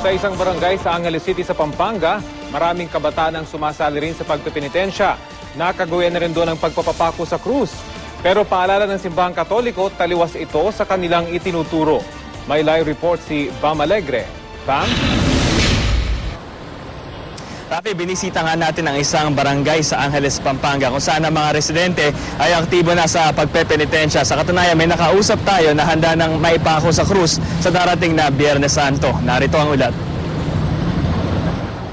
Sa isang barangay sa Angeles City sa Pampanga, maraming kabataan ang sumasali rin sa pagpipinitensya. Nakagawian na rin doon ang pagpapapako sa krus. Pero paalala ng Simbahang Katoliko, taliwas ito sa kanilang itinuturo. May live report si Bam Alegre. Bam? Rafi, binisita nga natin ang isang barangay sa Angeles, Pampanga kung saan ang mga residente ay aktibo na sa pagpepenitensya. Sa katunayan, may nakausap tayo na handa ng maipako sa krus sa darating na Biyernes Santo. Narito ang ulat.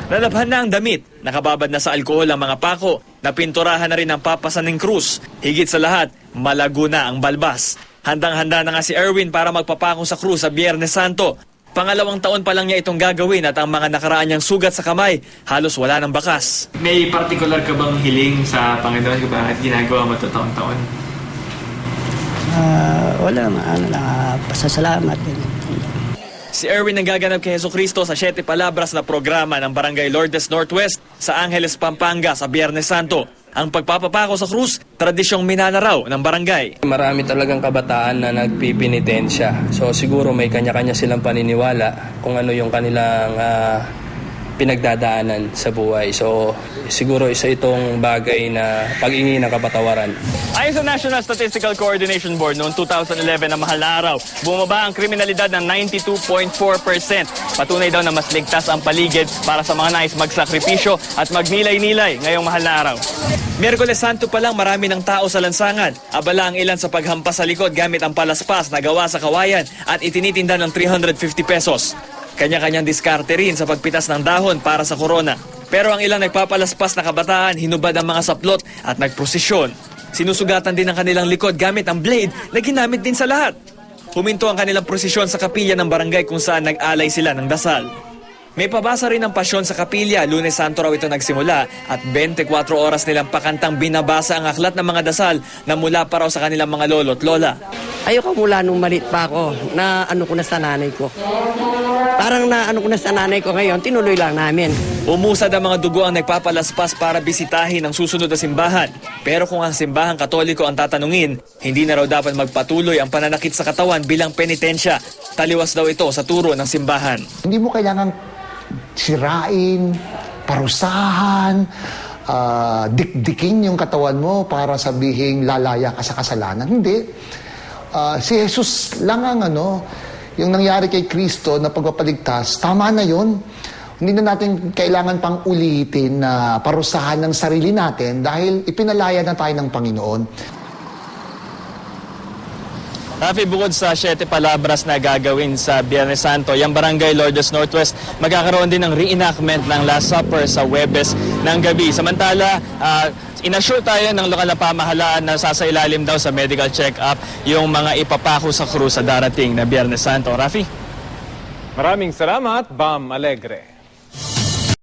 Nalabhan na ang damit, nakababad na sa alkohol ang mga pako, napinturahan na rin ang papasan ng krus. Higit sa lahat, malago na ang balbas. Handang-handa na nga si Erwin para magpapako sa krus sa Biyernes Santo. Pangalawang taon pa lang niya itong gagawin at ang mga nakaraan niyang sugat sa kamay, halos wala ng bakas. May particular ka bang hiling sa Panginoon kung bakit ginagawa mo ito taon-taon? Wala naman, pasasalamat. Si Erwin ang gaganap kay Jesucristo sa 7 Palabras na programa ng Barangay Lourdes Northwest sa Angeles, Pampanga sa Biyernes Santo. Ang pagpapapako sa krus, tradisyong minanaraw ng barangay. Marami talagang kabataan na nagpipinitensya. So siguro may kanya-kanya silang paniniwala kung ano yung kanilang pinagdadaanan sa buhay. So siguro isa itong bagay na pag-ingi ng kapatawaran. Ayon sa National Statistical Coordination Board noong 2011 na mahal na araw, bumaba ang kriminalidad ng 92.4%. Patunay daw na mas ligtas ang paligid para sa mga nais magsakripisyo at magnilay-nilay ngayong mahal na araw. Miyerkules Santo pa lang marami ng tao sa lansangan. Abala ang ilan sa paghampas sa likod gamit ang palaspas na gawa sa kawayan at itinitinda ng 350 pesos. Kanya-kanyang diskarte rin sa pagpitas ng dahon para sa korona. Pero ang ilang nagpapalaspas na kabataan, hinubad ang mga saplot at nagprosesyon. Sinusugatan din ang kanilang likod gamit ang blade na ginamit din sa lahat. Huminto ang kanilang prosesyon sa kapilya ng barangay kung saan nag-alay sila ng dasal. May pabasa rin ng pasyon sa kapilya, Lunes Santo raw ito nagsimula at 24 oras nilang pakantang binabasa ang aklat ng mga dasal na mula pa raw sa kanilang mga lolo at lola. Ayoko mula nung malit pa ako, na ano ko na sa nanay ko. Parang na ano ko na sa nanay ko ngayon, tinuloy lang namin. Umusad ang mga dugo ang nagpapalaspas para bisitahin ang susunod na simbahan. Pero kung ang simbahang Katoliko ang tatanungin, hindi na raw dapat magpatuloy ang pananakit sa katawan bilang penitensya. Taliwas daw ito sa turo ng simbahan. Hindi mo kailangan sirain, parusahan, dikdikin yung katawan mo para sabihin lalaya ka sa kasalanan. Hindi. Si Jesus lang ang yung nangyari kay Kristo na pagpapaligtas, tama na yun. Hindi na natin kailangan pang ulitin na parusahan ng sarili natin dahil ipinalaya na tayo ng Panginoon. Rafi, bukod sa 7 Palabras na gagawin sa Biyernes Santo, yung Barangay Lourdes Northwest magkakaroon din ng reenactment ng Last Supper sa Huwebes ng gabi. Samantala, inassure tayo ng lokal na pamahalaan na sasailalim daw sa medical check-up yung mga ipapako sa krus sa darating na Biyernes Santo. Rafi? Maraming salamat, Bam Alegre.